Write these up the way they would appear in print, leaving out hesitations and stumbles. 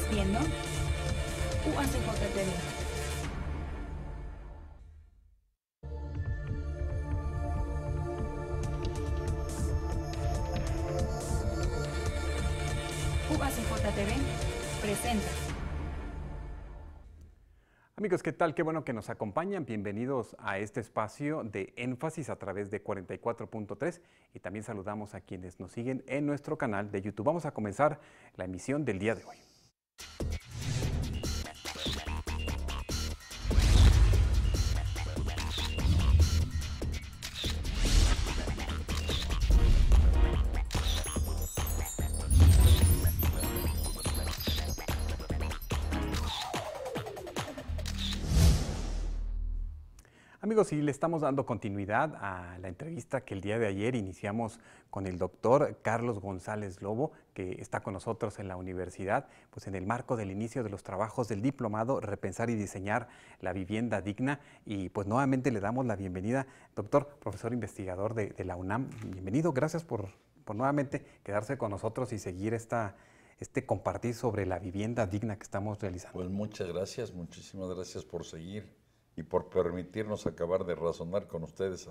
Estás viendo UACJ TV. UACJ TV presenta. Amigos, ¿qué tal? Qué bueno que nos acompañan. Bienvenidos a este espacio de énfasis a través de 44.3 y también saludamos a quienes nos siguen en nuestro canal de YouTube. Vamos a comenzar la emisión del día de hoy. Amigos, y le estamos dando continuidad a la entrevista que el día de ayer iniciamos con el doctor Carlos González Lobo, que está con nosotros en la universidad, pues en el marco del inicio de los trabajos del diplomado Repensar y Diseñar la Vivienda Digna. Y pues nuevamente le damos la bienvenida, doctor, profesor investigador de la UNAM. Bienvenido, gracias por nuevamente quedarse con nosotros y seguir este compartir sobre la vivienda digna que estamos realizando. Pues muchas gracias, muchísimas gracias por seguir y por permitirnos acabar de razonar con ustedes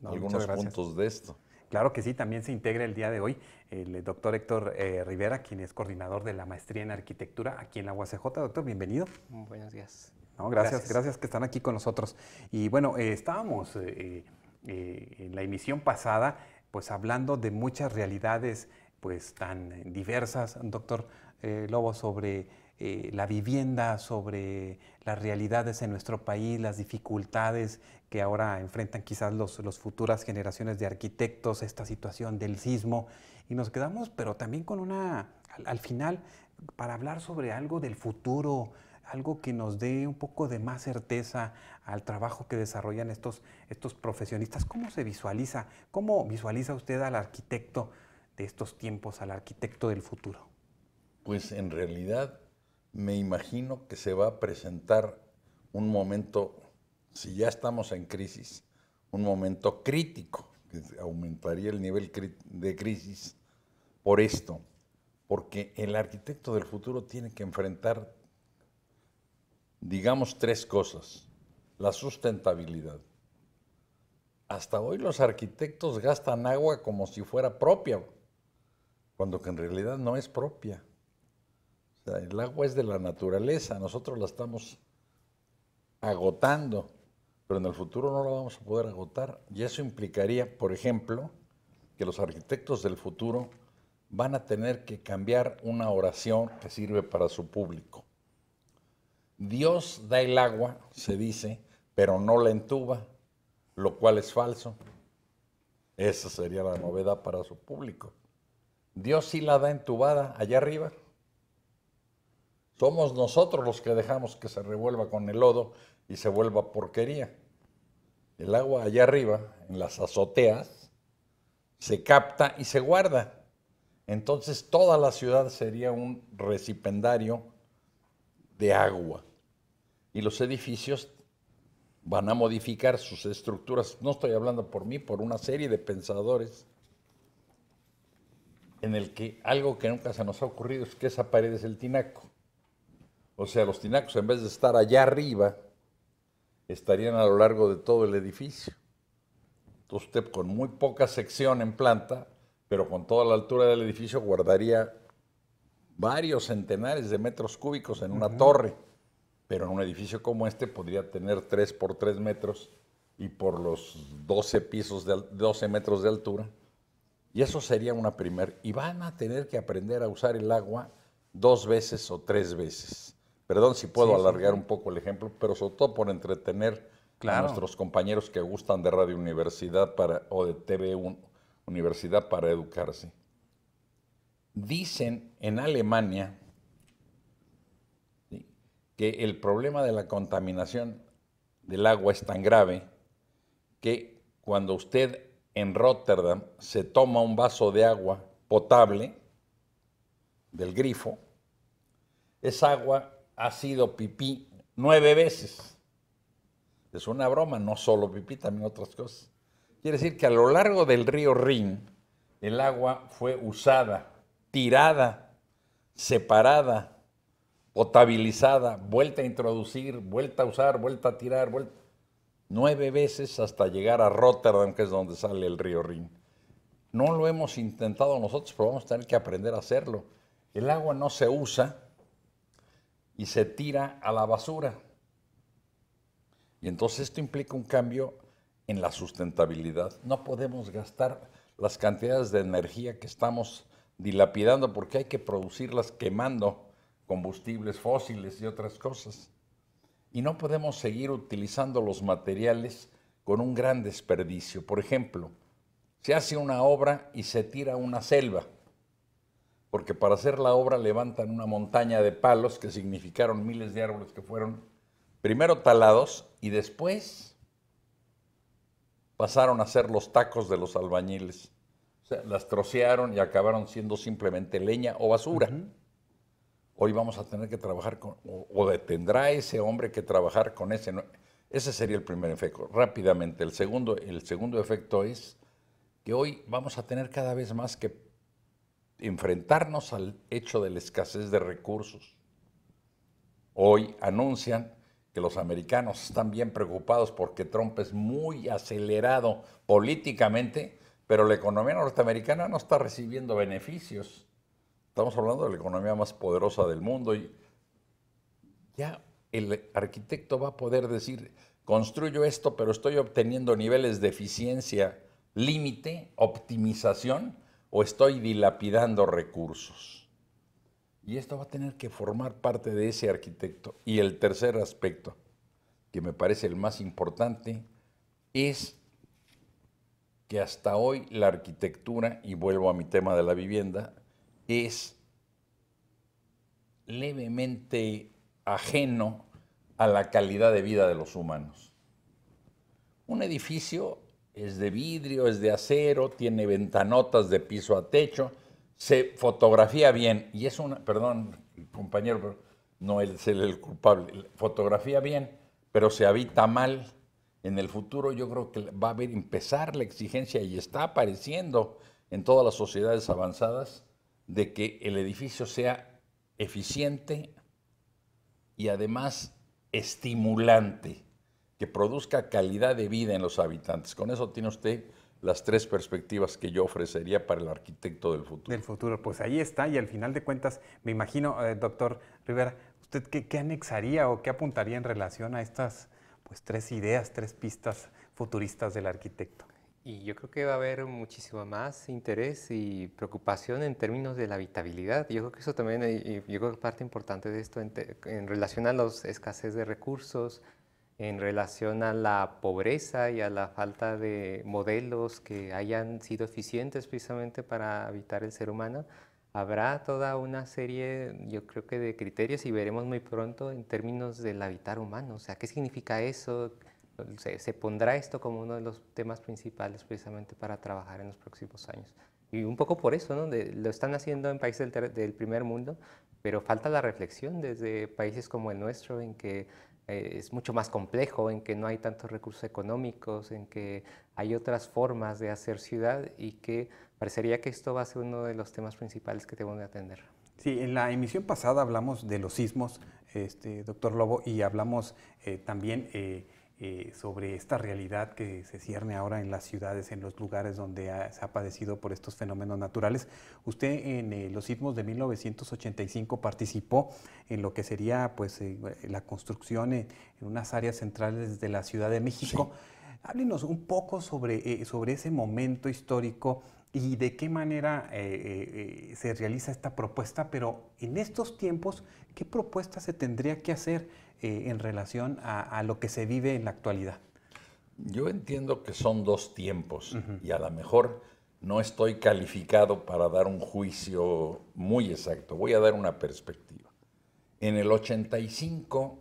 algunos puntos de esto. Claro que sí, también se integra el día de hoy el doctor Héctor Rivera, quien es coordinador de la maestría en arquitectura aquí en la UACJ. Doctor, bienvenido. Buenos días. No, gracias que están aquí con nosotros. Y bueno, estábamos en la emisión pasada pues hablando de muchas realidades pues tan diversas, doctor Lobo, sobre la vivienda, sobre las realidades en nuestro país, las dificultades que ahora enfrentan quizás los futuras generaciones de arquitectos, esta situación del sismo, y nos quedamos, pero también con al final, para hablar sobre algo del futuro, algo que nos dé un poco de más certeza al trabajo que desarrollan estos profesionistas. ¿Cómo se visualiza? ¿Cómo visualiza usted al arquitecto de estos tiempos, al arquitecto del futuro? Pues en realidad me imagino que se va a presentar un momento, si ya estamos en crisis, un momento crítico, que aumentaría el nivel de crisis por esto, porque el arquitecto del futuro tiene que enfrentar, digamos, tres cosas. La sustentabilidad. Hasta hoy los arquitectos gastan agua como si fuera propia, cuando que en realidad no es propia. O sea, el agua es de la naturaleza, nosotros la estamos agotando, pero en el futuro no la vamos a poder agotar. Y eso implicaría, por ejemplo, que los arquitectos del futuro van a tener que cambiar una oración que sirve para su público. Dios da el agua, se dice, pero no la entuba, lo cual es falso. Esa sería la novedad para su público. Dios sí la da entubada allá arriba. Somos nosotros los que dejamos que se revuelva con el lodo y se vuelva porquería. El agua allá arriba, en las azoteas, se capta y se guarda. Entonces toda la ciudad sería un recipendario de agua. Y los edificios van a modificar sus estructuras. No estoy hablando por mí, por una serie de pensadores, en el que algo que nunca se nos ha ocurrido es que esa pared es el tinaco. O sea, los tinacos, en vez de estar allá arriba, estarían a lo largo de todo el edificio. Entonces usted con muy poca sección en planta, pero con toda la altura del edificio, guardaría varios centenares de metros cúbicos en una torre. Pero en un edificio como este podría tener 3 por 3 metros y por los 12 pisos, 12 metros de altura. Y eso sería una primera. Y van a tener que aprender a usar el agua 2 veces o 3 veces. Perdón si puedo alargar un poco el ejemplo, pero sobre todo por entretener a nuestros compañeros que gustan de Radio Universidad o de TV Universidad para educarse. Dicen en Alemania que el problema de la contaminación del agua es tan grave que cuando usted en Rotterdam se toma un vaso de agua potable del grifo, esa agua ha sido pipí 9 veces. Es una broma, no solo pipí, también otras cosas. Quiere decir que a lo largo del río Rin, el agua fue usada, tirada, separada, potabilizada, vuelta a introducir, vuelta a usar, vuelta a tirar, 9 veces hasta llegar a Rotterdam, que es donde sale el río Rin. No lo hemos intentado nosotros, pero vamos a tener que aprender a hacerlo. El agua no se usa y se tira a la basura. Y entonces esto implica un cambio en la sustentabilidad. No podemos gastar las cantidades de energía que estamos dilapidando porque hay que producirlas quemando combustibles fósiles y otras cosas. Y no podemos seguir utilizando los materiales con un gran desperdicio. Por ejemplo, se hace una obra y se tira una selva, porque para hacer la obra levantan una montaña de palos que significaron miles de árboles que fueron primero talados y después pasaron a ser los tacos de los albañiles. O sea, las trocearon y acabaron siendo simplemente leña o basura. Hoy vamos a tener que trabajar con, o tendrá ese hombre que trabajar con ese. Ese sería el primer efecto. Rápidamente, el segundo efecto es que hoy vamos a tener cada vez más que enfrentarnos al hecho de la escasez de recursos. Hoy anuncian que los americanos están bien preocupados porque Trump es muy acelerado políticamente, pero la economía norteamericana no está recibiendo beneficios. Estamos hablando de la economía más poderosa del mundo y ya el arquitecto va a poder decir, construyo esto, pero estoy obteniendo niveles de eficiencia límite, optimización, o estoy dilapidando recursos. Y esto va a tener que formar parte de ese arquitecto. Y el tercer aspecto, que me parece el más importante, es que hasta hoy la arquitectura, y vuelvo a mi tema de la vivienda, es levemente ajeno a la calidad de vida de los humanos. Un edificio es de vidrio, es de acero, tiene ventanotas de piso a techo, se fotografía bien, y es una, perdón, compañero, pero no es el culpable, fotografía bien, pero se habita mal. En el futuro yo creo que va a haber empezar la exigencia, y está apareciendo en todas las sociedades avanzadas, de que el edificio sea eficiente y además estimulante, que produzca calidad de vida en los habitantes. Con eso tiene usted las 3 perspectivas que yo ofrecería para el arquitecto del futuro. Del futuro, pues ahí está, y al final de cuentas, me imagino, doctor Rivera, ¿usted qué anexaría o qué apuntaría en relación a estas pues 3 ideas, 3 pistas futuristas del arquitecto? Y yo creo que va a haber muchísimo más interés y preocupación en términos de la habitabilidad. Yo creo que eso también, yo creo que parte importante de esto en relación a la escasez de recursos, en relación a la pobreza y a la falta de modelos que hayan sido eficientes precisamente para habitar el ser humano, habrá toda una serie, yo creo que de criterios, y veremos muy pronto en términos del habitar humano. O sea, ¿qué significa eso? Se pondrá esto como uno de los temas principales precisamente para trabajar en los próximos años. Y un poco por eso, ¿no? Lo están haciendo en países del primer mundo, pero falta la reflexión desde países como el nuestro, en que es mucho más complejo, en que no hay tantos recursos económicos, en que hay otras formas de hacer ciudad, y que parecería que esto va a ser uno de los temas principales que debemos de atender. Sí, en la emisión pasada hablamos de los sismos, doctor Lobo, y hablamos también sobre esta realidad que se cierne ahora en las ciudades, en los lugares donde se ha padecido por estos fenómenos naturales. Usted en los sismos de 1985 participó en lo que sería pues, la construcción en unas áreas centrales de la Ciudad de México. Sí. Háblenos un poco sobre ese momento histórico y de qué manera se realiza esta propuesta, pero en estos tiempos, ¿qué propuesta se tendría que hacer en relación a lo que se vive en la actualidad? Yo entiendo que son 2 tiempos y a lo mejor no estoy calificado para dar un juicio muy exacto. Voy a dar una perspectiva. En el 85,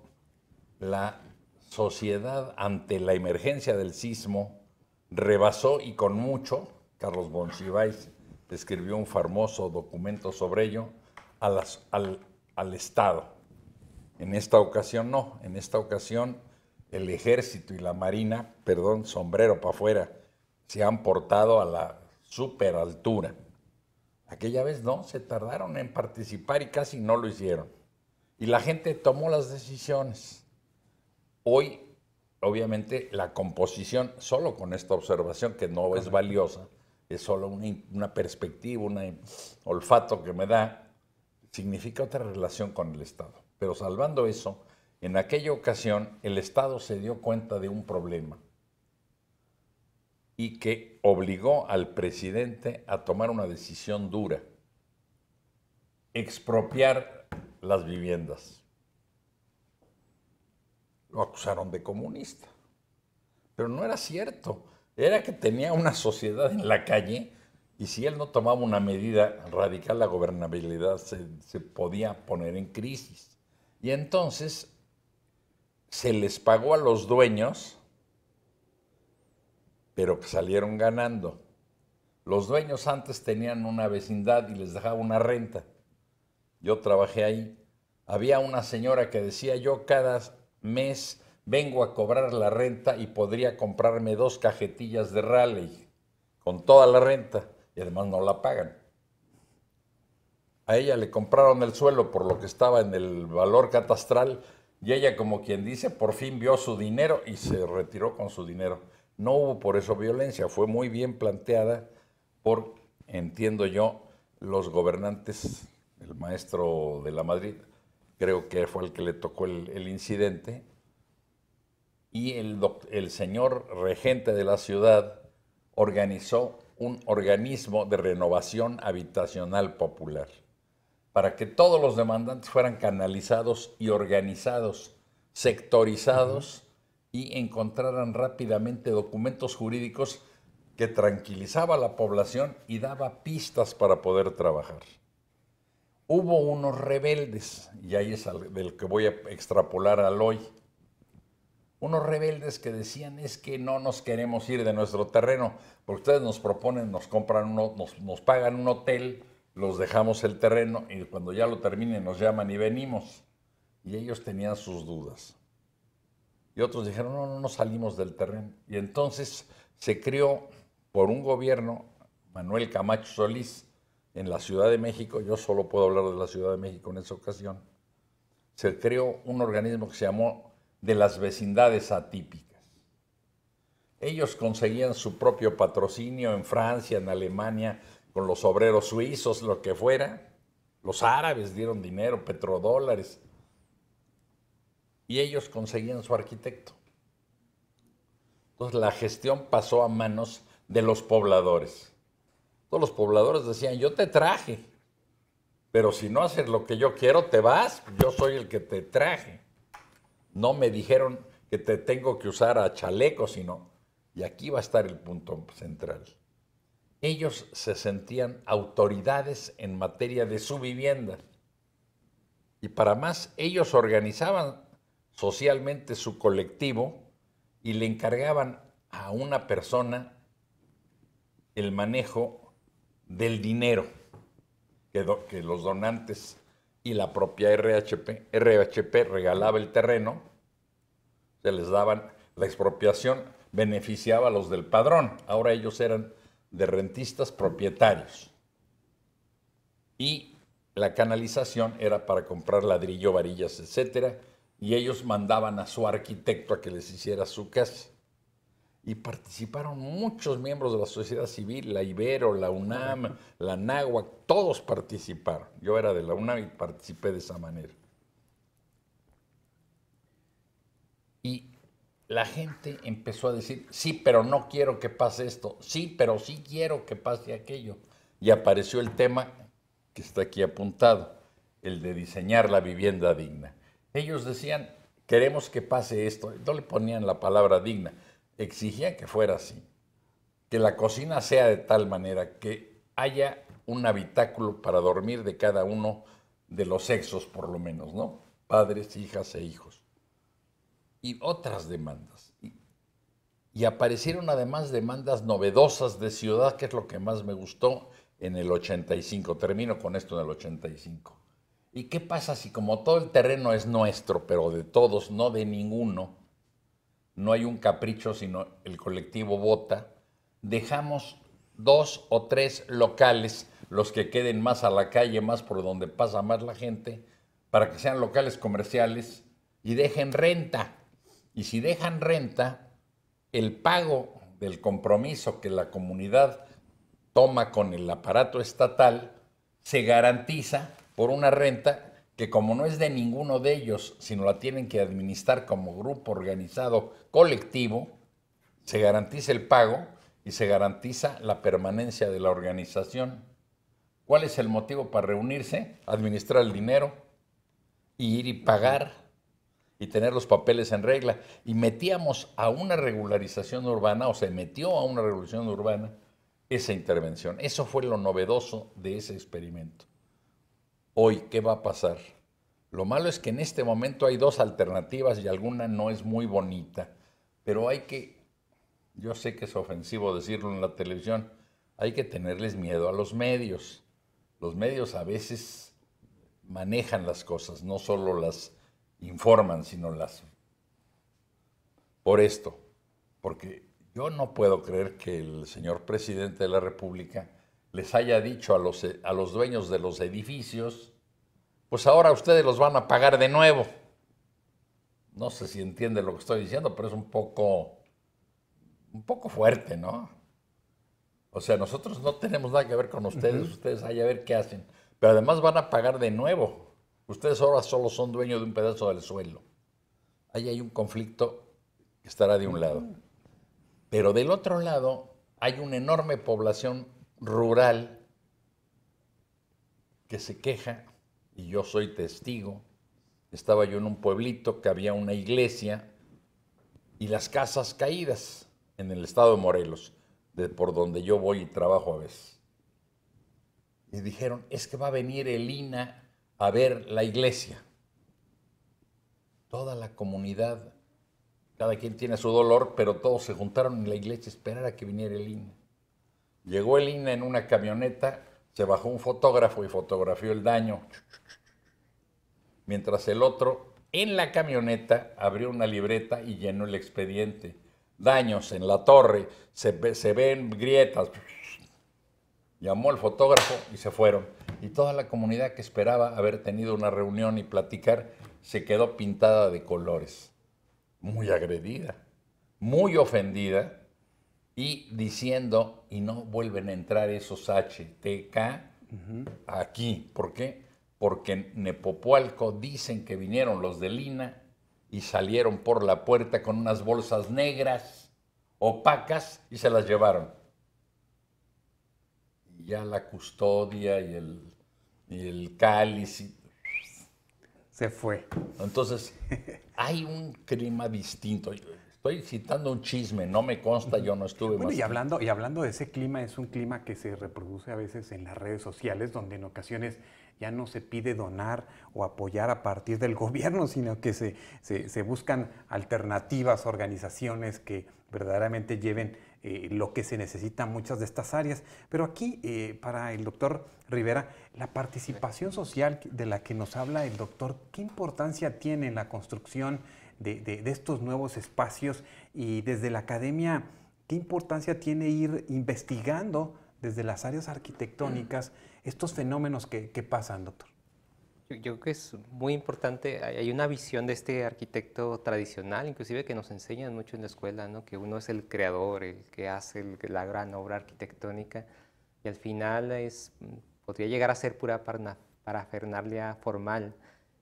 la sociedad ante la emergencia del sismo rebasó, y con mucho, Carlos Monsiváis escribió un famoso documento sobre ello, al Estado. En esta ocasión no, en esta ocasión el Ejército y la Marina, perdón, sombrero para afuera, se han portado a la superaltura. Aquella vez no, se tardaron en participar y casi no lo hicieron. Y la gente tomó las decisiones. Hoy, obviamente, la composición, solo con esta observación, que no es valiosa, es solo una perspectiva, un olfato que me da, significa otra relación con el Estado. Pero salvando eso, en aquella ocasión el Estado se dio cuenta de un problema y que obligó al presidente a tomar una decisión dura: expropiar las viviendas. Lo acusaron de comunista, pero no era cierto. Era que tenía una sociedad en la calle y si él no tomaba una medida radical, la gobernabilidad se podía poner en crisis. Y entonces se les pagó a los dueños, pero que salieron ganando. Los dueños antes tenían una vecindad y les dejaba una renta. Yo trabajé ahí. Había una señora que decía: yo cada mes vengo a cobrar la renta y podría comprarme 2 cajetillas de Raleigh con toda la renta, y además no la pagan. A ella le compraron el suelo por lo que estaba en el valor catastral y ella, como quien dice, por fin vio su dinero y se retiró con su dinero. No hubo por eso violencia, fue muy bien planteada por, entiendo yo, los gobernantes. El maestro de la Madrid creo que fue el que le tocó el incidente, y el señor regente de la ciudad organizó un organismo de renovación habitacional popular para que todos los demandantes fueran canalizados y organizados, sectorizados, y encontraran rápidamente documentos jurídicos que tranquilizaba a la población y daba pistas para poder trabajar. Hubo unos rebeldes, y ahí es del que voy a extrapolar al hoy, unos rebeldes que decían: es que no nos queremos ir de nuestro terreno, porque ustedes nos proponen, nos compran nos pagan un hotel, los dejamos el terreno y cuando ya lo terminen nos llaman y venimos. Y ellos tenían sus dudas. Y otros dijeron: no, no salimos del terreno. Y entonces se creó por un gobierno, Manuel Camacho Solís, en la Ciudad de México, yo solo puedo hablar de la Ciudad de México en esa ocasión, se creó un organismo que se llamó de las vecindades atípicas. Ellos conseguían su propio patrocinio en Francia, en Alemania, con los obreros suizos, lo que fuera. Los árabes dieron dinero, petrodólares. Y ellos conseguían su arquitecto. Entonces la gestión pasó a manos de los pobladores. Todos los pobladores decían: yo te traje, pero si no haces lo que yo quiero, te vas. Yo soy el que te traje. No me dijeron que te tengo que usar a chaleco, sino, y aquí va a estar el punto central, ellos se sentían autoridades en materia de su vivienda. Y para más, ellos organizaban socialmente su colectivo y le encargaban a una persona el manejo del dinero que los donantes y la propia RHP regalaba el terreno, se les daban, la expropiación beneficiaba a los del padrón, ahora ellos eran de rentistas propietarios. Y la canalización era para comprar ladrillo, varillas, etcétera, y ellos mandaban a su arquitecto a que les hiciera su casa. Y participaron muchos miembros de la sociedad civil, la Ibero, la UNAM, la Anáhuac, todos participaron. Yo era de la UNAM y participé de esa manera. Y la gente empezó a decir: sí, pero no quiero que pase esto. Sí, pero sí quiero que pase aquello. Y apareció el tema que está aquí apuntado, el de diseñar la vivienda digna. Ellos decían: queremos que pase esto. No le ponían la palabra digna. Exigían que fuera así, que la cocina sea de tal manera que haya un habitáculo para dormir de cada uno de los sexos, por lo menos, ¿no? Padres, hijas e hijos. Y otras demandas. Y aparecieron además demandas novedosas de ciudad, que es lo que más me gustó en el 85. Termino con esto en el 85. ¿Y qué pasa si, como todo el terreno es nuestro, pero de todos, no de ninguno, no hay un capricho, sino el colectivo vota, dejamos 2 o 3 locales, los que queden más a la calle, más por donde pasa más la gente, para que sean locales comerciales y dejen renta. Y si dejan renta, el pago del compromiso que la comunidad toma con el aparato estatal se garantiza por una renta que, como no es de ninguno de ellos, sino la tienen que administrar como grupo organizado colectivo, se garantiza el pago y se garantiza la permanencia de la organización. ¿Cuál es el motivo para reunirse? Administrar el dinero, y ir y pagar y tener los papeles en regla. Y metíamos a una regularización urbana, o se metió a una regulación urbana esa intervención. Eso fue lo novedoso de ese experimento. Hoy, ¿qué va a pasar? Lo malo es que en este momento hay dos alternativas y alguna no es muy bonita, pero hay que, yo sé que es ofensivo decirlo en la televisión, hay que tenerles miedo a los medios. Los medios a veces manejan las cosas, no solo las informan, sino las... Por esto, porque yo no puedo creer que el señor presidente de la República les haya dicho a los dueños de los edificios, pues ahora ustedes los van a pagar de nuevo. No sé si entiende lo que estoy diciendo, pero es un poco fuerte, ¿no? O sea, nosotros no tenemos nada que ver con ustedes, ustedes hay a ver qué hacen. Pero además van a pagar de nuevo. Ustedes ahora solo son dueños de un pedazo del suelo. Ahí hay un conflicto que estará de un lado. Pero del otro lado hay una enorme población rural que se queja, y yo soy testigo. Estaba yo en un pueblito que había una iglesia y las casas caídas en el estado de Morelos, por donde yo voy y trabajo a veces. Y dijeron, es que va a venir el INAH a ver la iglesia. Toda la comunidad, cada quien tiene su dolor, pero todos se juntaron en la iglesia a esperar a que viniera el INAH. Llegó el INAH en una camioneta, se bajó un fotógrafo y fotografió el daño. Mientras el otro, en la camioneta, abrió una libreta y llenó el expediente. Daños en la torre, se ven grietas. Llamó al fotógrafo y se fueron. Y toda la comunidad que esperaba haber tenido una reunión y platicar se quedó pintada de colores. Muy agredida, muy ofendida y diciendo, y no vuelven a entrar esos HTK aquí. ¿Por qué? Porque en Nepopualco dicen que vinieron los del INAH y salieron por la puerta con unas bolsas negras, opacas, y se las llevaron. Y ya la custodia y el cáliz. Se fue. Entonces, hay un clima distinto. Estoy citando un chisme, no me consta, yo no estuve Bueno, más. y hablando de ese clima, es un clima que se reproduce a veces en las redes sociales, donde en ocasiones ya no se pide donar o apoyar a partir del gobierno, sino que se buscan alternativas, organizaciones que verdaderamente lleven lo que se necesita en muchas de estas áreas. Pero aquí, para el doctor Rivera, la participación social de la que nos habla el doctor, ¿qué importancia tiene en la construcción de estos nuevos espacios? Y desde la academia, ¿qué importancia tiene ir investigando desde las áreas arquitectónicas estos fenómenos que pasan, doctor? Yo creo que es muy importante, hay una visión de este arquitecto tradicional, inclusive que nos enseñan mucho en la escuela, ¿no? Que uno es el creador, el que hace la gran obra arquitectónica, y al final podría llegar a ser pura parafernalia formal.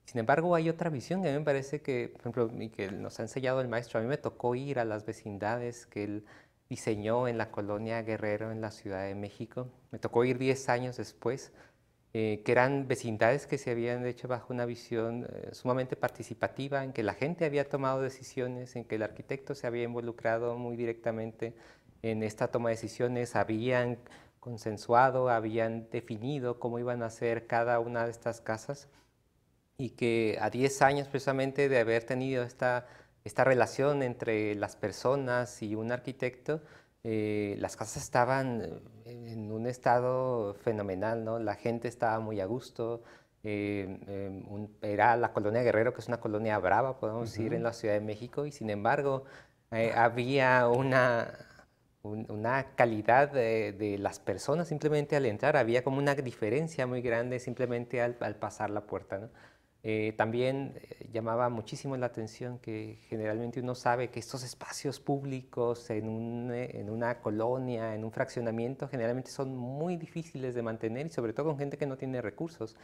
Sin embargo, hay otra visión que a mí me parece que, por ejemplo, y que nos ha enseñado el maestro. A mí me tocó ir a las vecindades que él diseñó en la colonia Guerrero, en la Ciudad de México. Me tocó ir 10 años después, que eran vecindades que se habían hecho bajo una visión sumamente participativa, en que la gente había tomado decisiones, en que el arquitecto se había involucrado muy directamente en esta toma de decisiones, habían consensuado, habían definido cómo iban a ser cada una de estas casas, y que a 10 años precisamente de haber tenido esta relación entre las personas y un arquitecto, las casas estaban en un estado fenomenal, ¿no? La gente estaba muy a gusto. Era la colonia Guerrero, que es una colonia brava, podemos decir, en la Ciudad de México, y sin embargo había una calidad de las personas simplemente al entrar, había como una diferencia muy grande simplemente al pasar la puerta, ¿no? También llamaba muchísimo la atención que generalmente uno sabe que estos espacios públicos en una colonia, en un fraccionamiento, generalmente son muy difíciles de mantener y sobre todo con gente que no tiene recursos.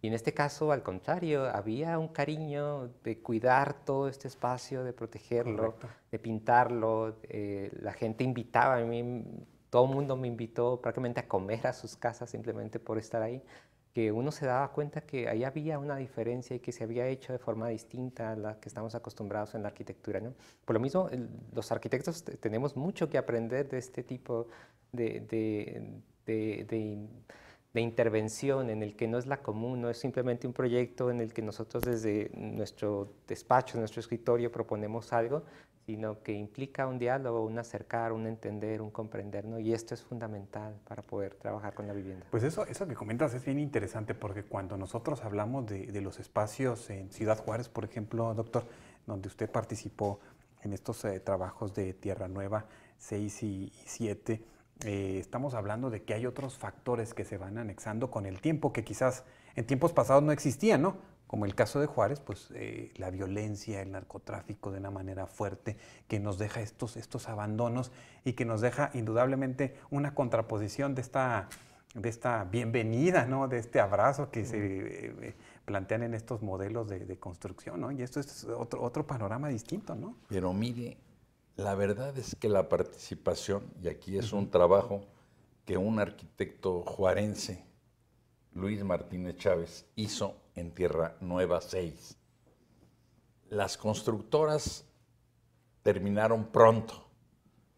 Y en este caso, al contrario, había un cariño de cuidar todo este espacio, de protegerlo, Correcto. de pintarlo. La gente invitaba, a mí, todo el mundo me invitó prácticamente a comer a sus casas simplemente por estar ahí, que uno se daba cuenta que ahí había una diferencia y que se había hecho de forma distinta a la que estamos acostumbrados en la arquitectura, ¿no? Por lo mismo, los arquitectos tenemos mucho que aprender de este tipo de intervención en el que no es la común, no es simplemente un proyecto en el que nosotros desde nuestro despacho, nuestro escritorio proponemos algo, sino que implica un diálogo, un acercar, un entender, un comprender, ¿no? Y esto es fundamental para poder trabajar con la vivienda. Pues eso que comentas es bien interesante porque cuando nosotros hablamos de los espacios en Ciudad Juárez, por ejemplo, doctor, donde usted participó en estos trabajos de Tierra Nueva 6 y 7, estamos hablando de que hay otros factores que se van anexando con el tiempo que quizás en tiempos pasados no existían, ¿no? Como el caso de Juárez, pues la violencia, el narcotráfico de una manera fuerte que nos deja estos abandonos y que nos deja indudablemente una contraposición de esta bienvenida, ¿no? De este abrazo que se plantean en estos modelos de construcción, ¿no? Y esto es otro panorama distinto, ¿no? Pero mire, la verdad es que la participación, y aquí es un trabajo que un arquitecto juarense, Luis Martínez Chávez, hizo en Tierra Nueva 6. Las constructoras terminaron pronto,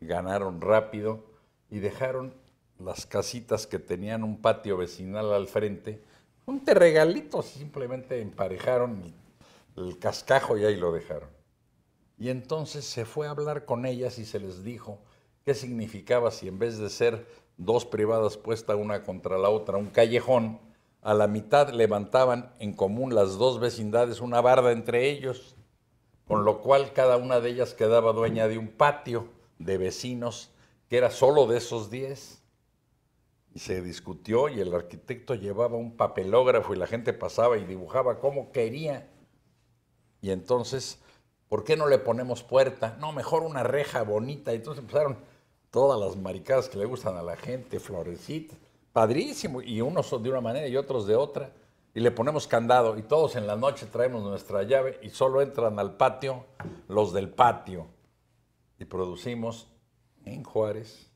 ganaron rápido y dejaron las casitas que tenían un patio vecinal al frente, un terregalito, simplemente emparejaron el cascajo y ahí lo dejaron. Y entonces se fue a hablar con ellas y se les dijo qué significaba si en vez de ser dos privadas puestas una contra la otra, un callejón, a la mitad levantaban en común las dos vecindades una barda entre ellos, con lo cual cada una de ellas quedaba dueña de un patio de vecinos que era solo de esos 10. Y se discutió y el arquitecto llevaba un papelógrafo y la gente pasaba y dibujaba como quería. Y entonces, ¿por qué no le ponemos puerta? No, mejor una reja bonita. Y entonces empezaron todas las maricadas que le gustan a la gente, florecitas. Padrísimo, y unos son de una manera y otros de otra, y le ponemos candado, y todos en la noche traemos nuestra llave, y solo entran al patio los del patio. Y producimos en Juárez,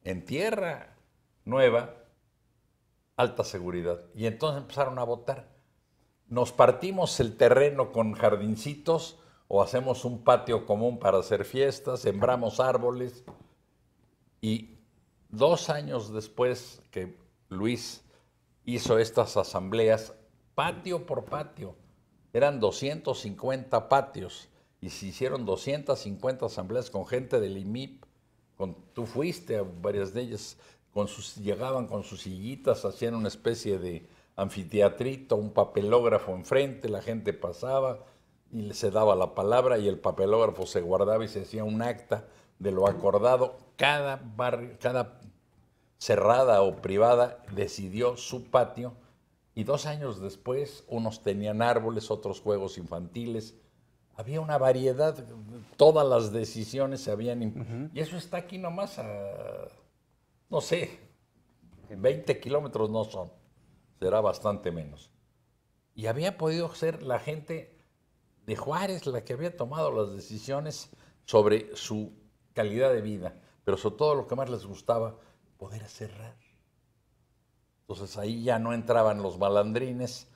en Tierra Nueva, alta seguridad. Y entonces empezaron a votar. Nos partimos el terreno con jardincitos, o hacemos un patio común para hacer fiestas, sembramos árboles, y 2 años después que Luis hizo estas asambleas, patio por patio, eran 250 patios y se hicieron 250 asambleas con gente del IMIP, tú fuiste a varias de ellas, llegaban con sus sillitas, hacían una especie de anfiteatrito, un papelógrafo enfrente, la gente pasaba y se daba la palabra y el papelógrafo se guardaba y se hacía un acta de lo acordado. Cada barrio, cada cerrada o privada decidió su patio y 2 años después unos tenían árboles, otros juegos infantiles. Había una variedad, todas las decisiones se habían... Y eso está aquí nomás a, no sé, 20 kilómetros no son, será bastante menos. Y había podido ser la gente de Juárez la que había tomado las decisiones sobre su calidad de vida, pero sobre todo lo que más les gustaba, poder cerrar. Entonces ahí ya no entraban los malandrines,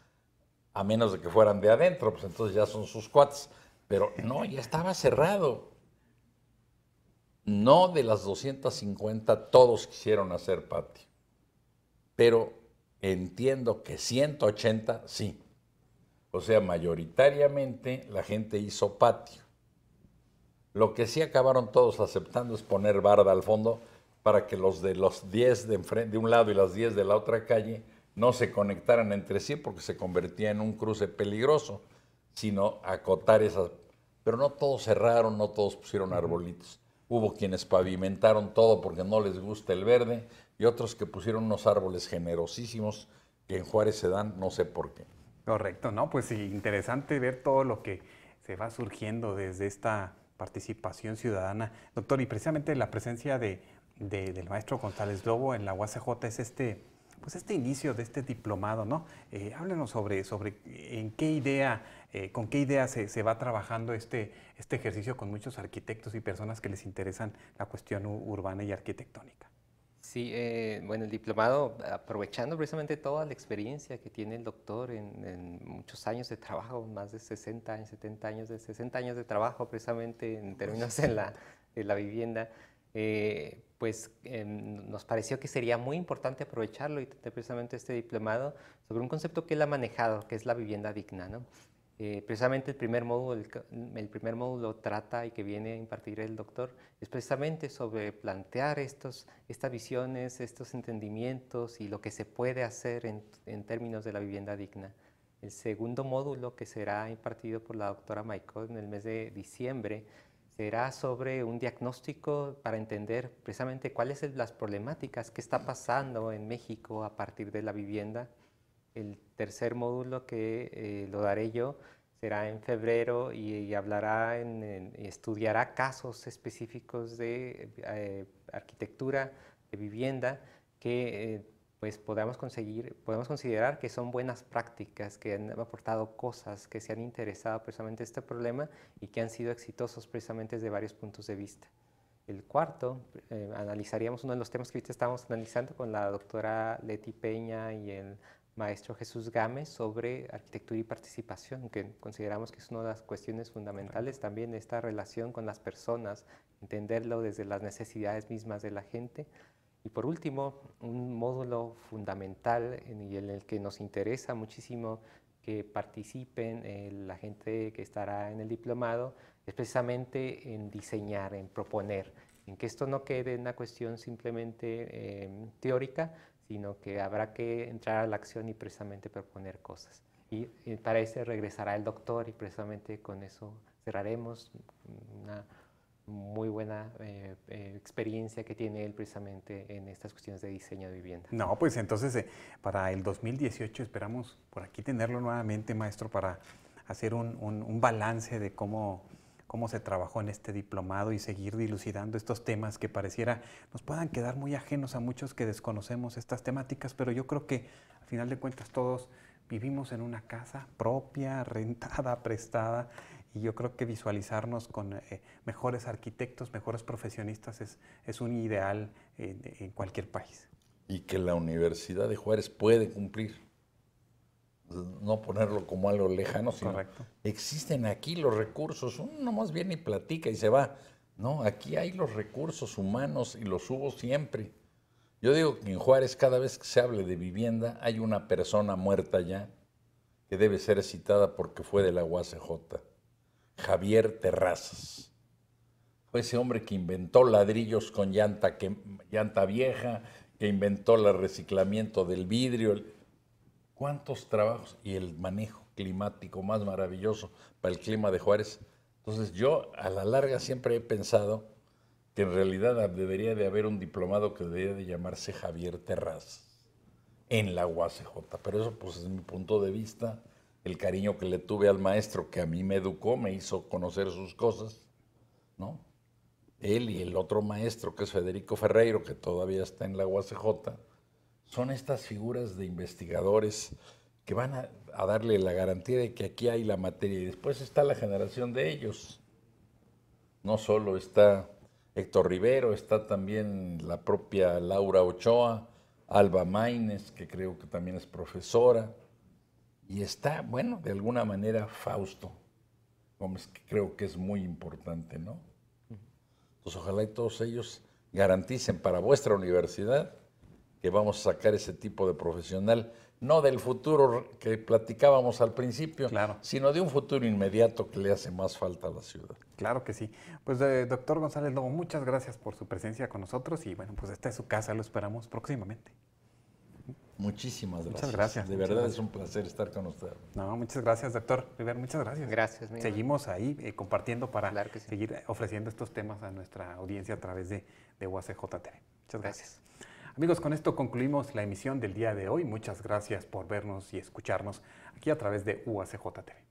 a menos de que fueran de adentro, pues entonces ya son sus cuates. Pero no, ya estaba cerrado. No de las 250 todos quisieron hacer patio, pero entiendo que 180 sí. O sea, mayoritariamente la gente hizo patio. Lo que sí acabaron todos aceptando es poner barda al fondo para que los 10 de enfrente, de un lado y las 10 de la otra calle no se conectaran entre sí porque se convertía en un cruce peligroso, sino acotar esas. Pero no todos cerraron, no todos pusieron arbolitos. Hubo quienes pavimentaron todo porque no les gusta el verde y otros que pusieron unos árboles generosísimos que en Juárez se dan, no sé por qué. Correcto, ¿no? Pues sí, interesante ver todo lo que se va surgiendo desde esta participación ciudadana. Doctor, y precisamente la presencia del maestro González Lobo en la UACJ es pues este inicio de este diplomado, ¿no? Háblenos sobre en qué idea, con qué idea se va trabajando este ejercicio con muchos arquitectos y personas que les interesan la cuestión urbana y arquitectónica. Sí, bueno, el diplomado, aprovechando precisamente toda la experiencia que tiene el doctor en muchos años de trabajo, más de 60 años, 70 años, de 60 años de trabajo precisamente en términos de la vivienda, nos pareció que sería muy importante aprovecharlo y tener precisamente este diplomado sobre un concepto que él ha manejado, que es la vivienda digna, ¿no? Precisamente el primer módulo trata y que viene a impartir el doctor es precisamente sobre plantear estas visiones, estos entendimientos y lo que se puede hacer en términos de la vivienda digna. El segundo módulo, que será impartido por la doctora Maicó en el mes de diciembre, será sobre un diagnóstico para entender precisamente cuáles son las problemáticas que está pasando en México a partir de la vivienda. El tercer módulo, que lo daré yo, será en febrero y hablará estudiará casos específicos de arquitectura, de vivienda, que pues podemos considerar que son buenas prácticas, que han aportado cosas, que se han interesado precisamente en este problema y que han sido exitosos precisamente desde varios puntos de vista. El cuarto, analizaríamos uno de los temas que ahorita estamos analizando con la doctora Leti Peña y el maestro Jesús Gámez sobre arquitectura y participación, que consideramos que es una de las cuestiones fundamentales también, esta relación con las personas, entenderlo desde las necesidades mismas de la gente. Y por último, un módulo fundamental en el que nos interesa muchísimo que participen la gente que estará en el diplomado, es precisamente en diseñar, en proponer, en que esto no quede en una cuestión simplemente teórica, sino que habrá que entrar a la acción y precisamente proponer cosas. Y para eso regresará el doctor y precisamente con eso cerraremos una muy buena experiencia que tiene él precisamente en estas cuestiones de diseño de vivienda. No, pues entonces para el 2018 esperamos por aquí tenerlo nuevamente, maestro, para hacer un balance de cómo se trabajó en este diplomado y seguir dilucidando estos temas que pareciera nos puedan quedar muy ajenos a muchos que desconocemos estas temáticas, pero yo creo que al final de cuentas todos vivimos en una casa propia, rentada, prestada, y yo creo que visualizarnos con mejores arquitectos, mejores profesionistas es un ideal en cualquier país. Y que la Universidad de Juárez puede cumplir. No ponerlo como algo lejano, sino correcto, existen aquí los recursos. Uno más viene y platica y se va. No, aquí hay los recursos humanos y los hubo siempre. Yo digo que en Juárez cada vez que se hable de vivienda hay una persona muerta ya que debe ser citada porque fue de la UACJ. Javier Terrazas. Fue ese hombre que inventó ladrillos con llanta vieja, que inventó el reciclamiento del vidrio. ¿Cuántos trabajos? Y el manejo climático más maravilloso para el clima de Juárez. Entonces yo a la larga siempre he pensado que en realidad debería de haber un diplomado que debería de llamarse Javier Terrazas en la UACJ. Pero eso pues es mi punto de vista, el cariño que le tuve al maestro que a mí me educó, me hizo conocer sus cosas, ¿no? Él y el otro maestro que es Federico Ferreiro, que todavía está en la UACJ, son estas figuras de investigadores que van a darle la garantía de que aquí hay la materia. Y después está la generación de ellos. No solo está Héctor Rivero, está también la propia Laura Ochoa, Alba Maínez, que creo que también es profesora. Y está, bueno, de alguna manera Fausto Gómez, que creo que es muy importante, ¿no? Entonces ojalá y todos ellos garanticen para vuestra universidad que vamos a sacar ese tipo de profesional, no del futuro que platicábamos al principio, claro, sino de un futuro inmediato que le hace más falta a la ciudad. Claro que sí. Pues doctor González Lobo, muchas gracias por su presencia con nosotros y bueno, pues esta es su casa, lo esperamos próximamente. Muchísimas gracias. Muchas gracias. De verdad es un placer estar con usted. No, muchas gracias, doctor Rivero, muchas gracias. Gracias. Seguimos ahí compartiendo para claro que sí, seguir ofreciendo estos temas a nuestra audiencia a través de UACJ TV. Muchas gracias. Amigos, con esto concluimos la emisión del día de hoy. Muchas gracias por vernos y escucharnos aquí a través de UACJ TV.